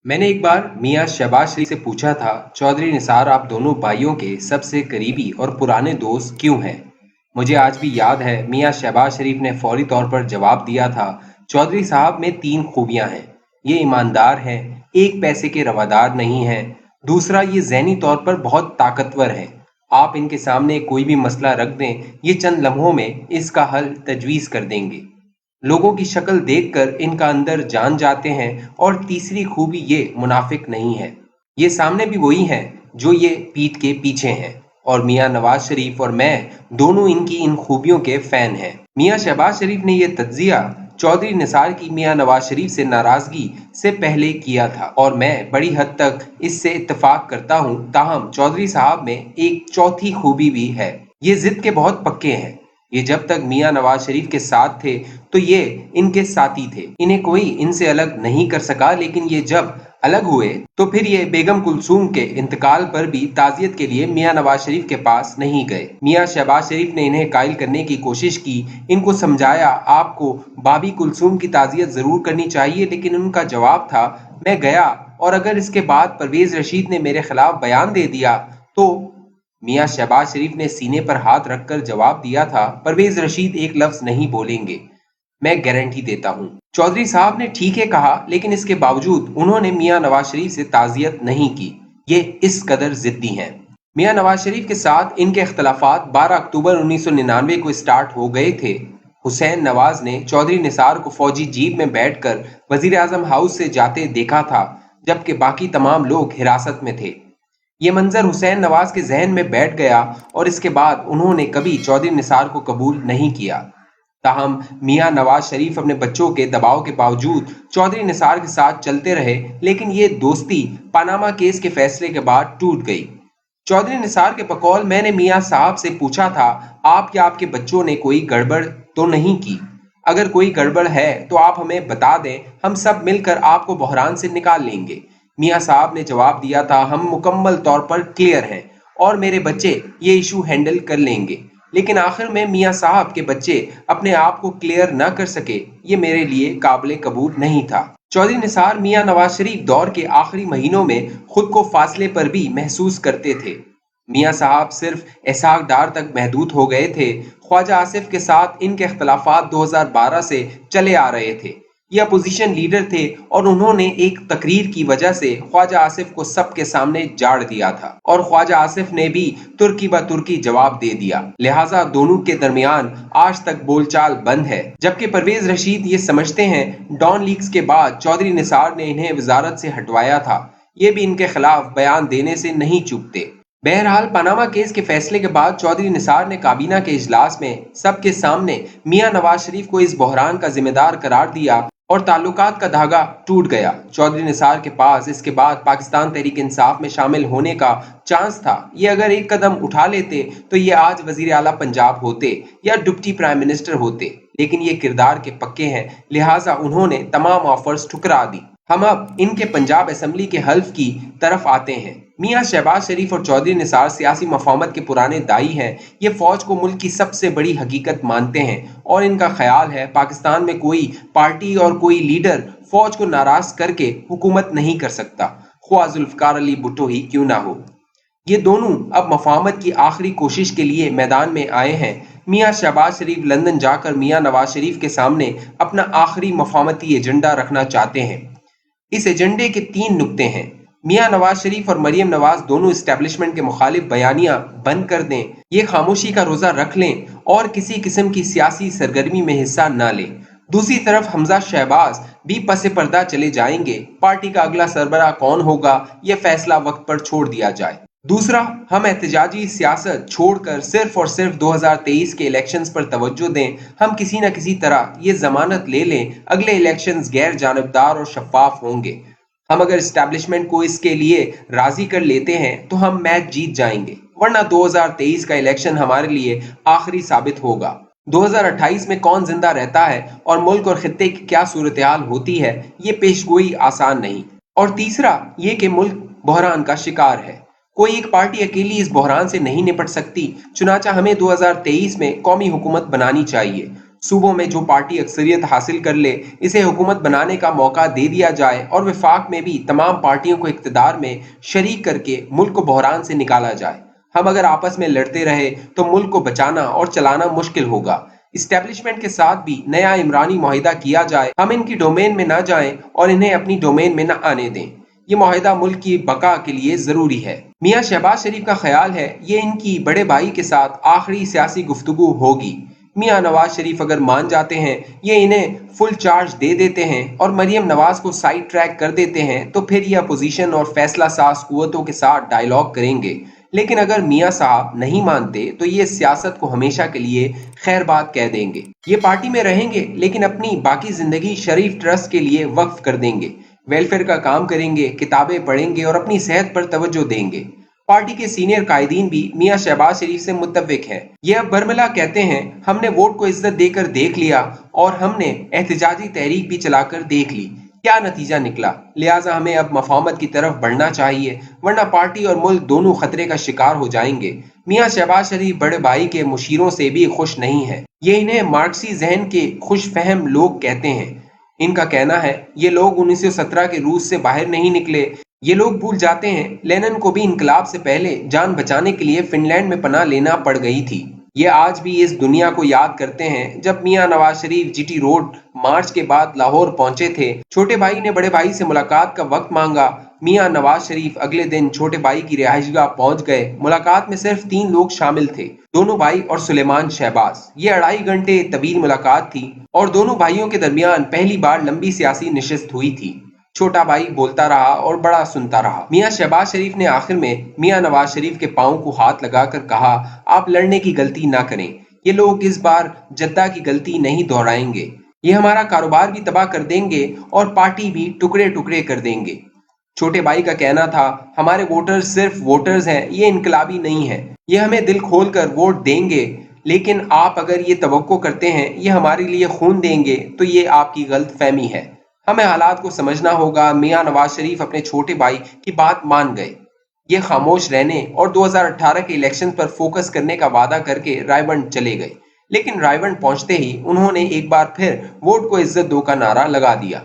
मैंने एक बार मियाँ शहबाज शरीफ से पूछा था, चौधरी निसार आप दोनों भाइयों के सबसे करीबी और पुराने दोस्त क्यों हैं? मुझे आज भी याद है मियाँ शहबाज शरीफ ने फौरी तौर पर जवाब दिया था, चौधरी साहब में तीन खूबियां हैं। ये ईमानदार हैं, एक पैसे के रवादार नहीं हैं, दूसरा ये ज़हनी तौर पर बहुत ताकतवर हैं। आप इनके सामने कोई भी मसला रख दें, ये चंद लम्हों में इसका हल तजवीज़ कर देंगे। लोगों की शक्ल देखकर इनका अंदर जान जाते हैं। और तीसरी खूबी ये मुनाफिक नहीं है, ये सामने भी वही हैं जो ये पीठ के पीछे हैं। और मियाँ नवाज शरीफ और मैं दोनों इनकी इन खूबियों के फैन हैं। मियाँ शहबाज शरीफ ने यह तज्जिया चौधरी निसार की मियाँ नवाज शरीफ से नाराजगी से पहले किया था और मैं बड़ी हद तक इससे इत्तेफाक करता हूँ। ताहम चौधरी साहब में एक चौथी खूबी भी है, ये जिद के बहुत पक्के हैं। ये जब तक मियाँ नवाज शरीफ के साथ थे तो ये इनके साथी थे, इन्हें कोई इनसे अलग नहीं कर सका। लेकिन ये जब अलग हुए तो फिर ये बेगम कुलसूम के इंतकाल पर भी ताजियत के लिए मियाँ नवाज शरीफ के पास नहीं गए। मियाँ शहबाज शरीफ ने इन्हें कायल करने की कोशिश की, इनको समझाया आपको बाबी कुलसूम की ताजियत जरूर करनी चाहिए, लेकिन उनका जवाब था मैं गया और अगर इसके बाद परवेज रशीद ने मेरे खिलाफ बयान दे दिया तो मियाँ शहबाज शरीफ ने सीने पर हाथ रखकर जवाब दिया था परवेज रशीद एक लफ्ज नहीं बोलेंगे, मैं गारंटी देता हूँ। चौधरी साहब ने ठीक है कहा, लेकिन इसके बावजूद उन्होंने मियाँ नवाज शरीफ से ताजियत नहीं की। ये इस कदर जिद्दी हैं। मियाँ नवाज शरीफ के साथ इनके इख्तलाफात 12 अक्टूबर 1999 को स्टार्ट हो गए थे। हुसैन नवाज ने चौधरी निसार को फौजी जीप में बैठकर वजीर आजम हाउस से जाते देखा था, जबकि बाकी तमाम लोग हिरासत में थे। ये मंजर हुसैन नवाज के जहन में बैठ गया और इसके बाद उन्होंने कभी चौधरी निसार को कबूल नहीं किया। ताहम मियाँ नवाज शरीफ अपने बच्चों के दबाव के बावजूद चौधरी निसार के साथ चलते रहे, लेकिन ये दोस्ती पनामा केस के फैसले के बाद टूट गई। चौधरी निसार के बकौल मैंने मियाँ साहब से पूछा था, आप या आपके बच्चों ने कोई गड़बड़ तो नहीं की? अगर कोई गड़बड़ है तो आप हमें बता दें, हम सब मिलकर आपको बहरान से निकाल लेंगे। मियाँ साहब ने जवाब दिया था, हम मुकम्मल तौर पर क्लियर हैं और मेरे बच्चे ये इशू हैंडल कर लेंगे। लेकिन आखिर में मियाँ साहब के बच्चे अपने आप को क्लियर न कर सके, ये मेरे लिए काबिल कबूल नहीं था। चौधरी निसार मियाँ नवाज शरीफ दौर के आखिरी महीनों में खुद को फासले पर भी महसूस करते थे। मियाँ साहब सिर्फ इसहाक डार तक महदूद हो गए थे। ख्वाजा आसिफ के साथ इनके इख्तलाफात 2012 से चले आ रहे थे। ये अपोजिशन लीडर थे और उन्होंने एक तकरीर की वजह से ख्वाजा आसिफ को सबके सामने जाड़ दिया था और ख्वाजा आसिफ ने भी तुर्की ब तुर्की जवाब दे दिया। लिहाजा दोनों के दरमियान आज तक बोलचाल बंद है। जबकि परवेज रशीद ये समझते हैं डॉन लीक्स के बाद चौधरी निसार ने इन्हें वजारत से हटवाया था, ये भी इनके खिलाफ बयान देने से नहीं चूकते। बहरहाल पनामा केस के फैसले के बाद चौधरी निसार ने काबीना के इजलास में सबके सामने मियाँ नवाज शरीफ को इस बहरान का जिम्मेदार करार दिया और ताल्लुकात का धागा टूट गया। चौधरी निसार के पास इसके बाद पाकिस्तान तहरीक इंसाफ में शामिल होने का चांस था। ये अगर एक कदम उठा लेते तो ये आज वजीर आला पंजाब होते या डिप्टी प्राइम मिनिस्टर होते, लेकिन ये किरदार के पक्के हैं, लिहाजा उन्होंने तमाम ऑफर्स ठुकरा दी। हम अब इनके पंजाब असेंबली के हल्फ की तरफ आते हैं। मियाँ शहबाज शरीफ और चौधरी निसार सियासी मफाहमत के पुराने दाई हैं। ये फौज को मुल्क की सबसे बड़ी हकीकत मानते हैं और इनका ख्याल है पाकिस्तान में कोई पार्टी और कोई लीडर फौज को नाराज करके हुकूमत नहीं कर सकता, ख्वाह जुल्फकार अली भुट्टो ही क्यों ना हो। ये दोनों अब मफाहमत की आखिरी कोशिश के लिए मैदान में आए हैं। मियाँ शहबाज शरीफ लंदन जाकर मियाँ नवाज शरीफ के सामने अपना आखिरी मफाहमती एजेंडा रखना चाहते हैं। इस एजेंडे के 3 नुक्ते हैं। मियाँ नवाज शरीफ और मरियम नवाज दोनों इस्टेब्लिशमेंट के मुखालिफ बयानियां बंद कर दें, ये खामोशी का रोजा रख लें और किसी किस्म की सियासी सरगर्मी में हिस्सा न लें। दूसरी तरफ हमजा शहबाज भी पसे पर्दा चले जाएंगे। पार्टी का अगला सरबराह कौन होगा, यह फैसला वक्त पर छोड़ दिया जाए। दूसरा, हम एहतजाजी सियासत छोड़कर सिर्फ और सिर्फ 2023 के इलेक्शंस पर तवज्जो दें। हम किसी न किसी तरह ये जमानत ले लें अगले इलेक्शंस गैर जानबदार और शफाफ होंगे। हम अगर इस्टेब्लिशमेंट को इसके लिए राजी कर लेते हैं तो हम मैच जीत जाएंगे, वरना 2023 का इलेक्शन हमारे लिए आखिरी साबित होगा। 2028 में कौन जिंदा रहता है और मुल्क और खित्ते की क्या सूरत हाल होती है, ये पेशगोई आसान नहीं। और तीसरा ये कि मुल्क बहरान का शिकार है। कोई एक पार्टी अकेली इस बहरान से नहीं निपट सकती, चुनाचा हमें 2023 में कौमी हुकूमत बनानी चाहिए। सूबों में जो पार्टी अक्सरियत हासिल कर ले, इसे हुकूमत बनाने का मौका दे दिया जाए और वफाक में भी तमाम पार्टियों को इक़्तिदार में शरीक करके मुल्क को बहरान से निकाला जाए। हम अगर आपस में लड़ते रहे तो मुल्क को बचाना और चलाना मुश्किल होगा। इस्टेब्लिशमेंट के साथ भी नया इमरानी मुआहिदा किया जाए। हम इनकी डोमेन में ना जाएं और इन्हें अपनी डोमेन में न आने दें। ये मुआहिदा मुल्क की बका के लिए जरूरी है। मियां शहबाज शरीफ का ख्याल है ये इनकी बड़े भाई के साथ आखिरी सियासी गुफ्तगू होगी। मियां नवाज शरीफ अगर मान जाते हैं, ये इन्हें फुल चार्ज दे देते हैं और मरियम नवाज को साइड ट्रैक कर देते हैं, तो फिर ये अपोजिशन और फैसला साज कुव्वतों के साथ डायलॉग करेंगे। लेकिन अगर मियां साहब नहीं मानते तो ये सियासत को हमेशा के लिए खैर बात कह देंगे। ये पार्टी में रहेंगे लेकिन अपनी बाकी जिंदगी शरीफ ट्रस्ट के लिए वक्फ कर देंगे। वेलफेयर का काम करेंगे, किताबें पढ़ेंगे और अपनी सेहत पर तवज्जो देंगे। पार्टी के सीनियर कायदीन भी मियां शहबाज शरीफ से मुत्तफिक है। ये अब बरमला कहते हैं, हमने वोट को इज्जत देकर देख लिया और हमने एहतजाजी तहरीक भी चलाकर देख ली, क्या नतीजा निकला। लिहाजा हमें अब मफाहमत की तरफ बढ़ना चाहिए, वरना पार्टी और मुल्क दोनों खतरे का शिकार हो जाएंगे। मियां शहबाज शरीफ बड़े भाई के मुशीरों से भी खुश नहीं है। ये इन्हें मार्क्सी जहन के खुश फहम लोग कहते हैं। इनका कहना है ये लोग 1917 के रूस से बाहर नहीं निकले। ये लोग भूल जाते हैं लेनिन को भी इनकलाब से पहले जान बचाने के लिए फिनलैंड में पनाह लेना पड़ गई थी। ये आज भी इस दुनिया को याद करते हैं जब मियां नवाज शरीफ जीटी रोड मार्च के बाद लाहौर पहुंचे थे। छोटे भाई ने बड़े भाई से मुलाकात का वक्त मांगा। मियां नवाज शरीफ अगले दिन छोटे भाई की रिहाइशगाह पहुंच गए। मुलाकात में सिर्फ 3 लोग शामिल थे, दोनों भाई और सुलेमान शहबाज। ये 2.5 घंटे तवील मुलाकात थी और दोनों भाइयों के दरमियान पहली बार लंबी सियासी नशिस्त हुई थी। छोटा भाई बोलता रहा और बड़ा सुनता रहा। मियां शहबाज शरीफ ने आखिर में मियां नवाज शरीफ के पांव को हाथ लगाकर कहा, आप लड़ने की गलती ना करें। ये लोग इस बार जद्दा की गलती नहीं दोहराएंगे। ये हमारा कारोबार भी तबाह कर देंगे और पार्टी भी टुकड़े टुकड़े कर देंगे। छोटे भाई का कहना था, हमारे वोटर्स सिर्फ वोटर्स हैं, ये इनकलाबी नहीं है। ये हमें दिल खोल कर वोट देंगे, लेकिन आप अगर ये तवक्को करते हैं ये हमारे लिए खून देंगे तो ये आपकी गलत फहमी है। हमें हालात को समझना होगा। मियां नवाज शरीफ अपने छोटे भाई की बात मान गए। ये खामोश रहने और 2018 के इलेक्शन पर फोकस करने का वादा करके रायबंद चले गए। लेकिन रायबंद पहुंचते ही उन्होंने एक बार फिर वोट को इज्जत दो का नारा लगा दिया।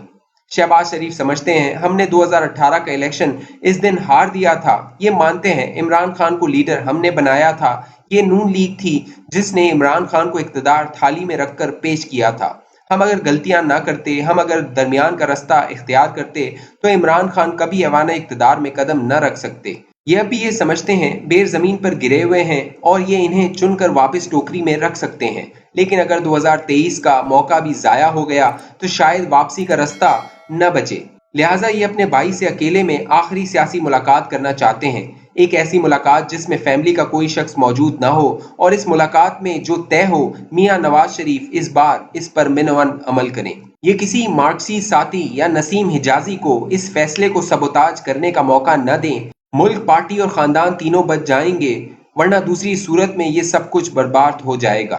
शहबाज शरीफ समझते हैं हमने 2018 का इलेक्शन इस दिन हार दिया था। ये मानते हैं इमरान खान को लीडर हमने बनाया था। ये नून लीग थी जिसने इमरान खान को इक़्तिदार थाली में रखकर पेश किया था। हम अगर गलतियां ना करते, हम अगर दरमियान का रास्ता इख्तियार करते तो इमरान खान कभी ऐवान इक़्तिदार में कदम न रख सकते। ये अभी ये समझते हैं बेर जमीन पर गिरे हुए हैं और ये इन्हें चुनकर वापस टोकरी में रख सकते हैं। लेकिन अगर 2023 का मौका भी जाया हो गया तो शायद वापसी का रास्ता न बचे। लिहाजा ये अपने भाई से अकेले में आखिरी सियासी मुलाकात करना चाहते हैं। एक ऐसी मुलाकात जिसमें फैमिली का कोई शख्स मौजूद ना हो और इस मुलाकात में जो तय हो मियां नवाज शरीफ इस बार इस पर मिनवन अमल करें। ये किसी मार्क्सी साथी या नसीम हिजाजी को इस फैसले को सबोताज करने का मौका न दें। मुल्क, पार्टी और खानदान तीनों बच जाएंगे, वरना दूसरी सूरत में ये सब कुछ बर्बाद हो जाएगा।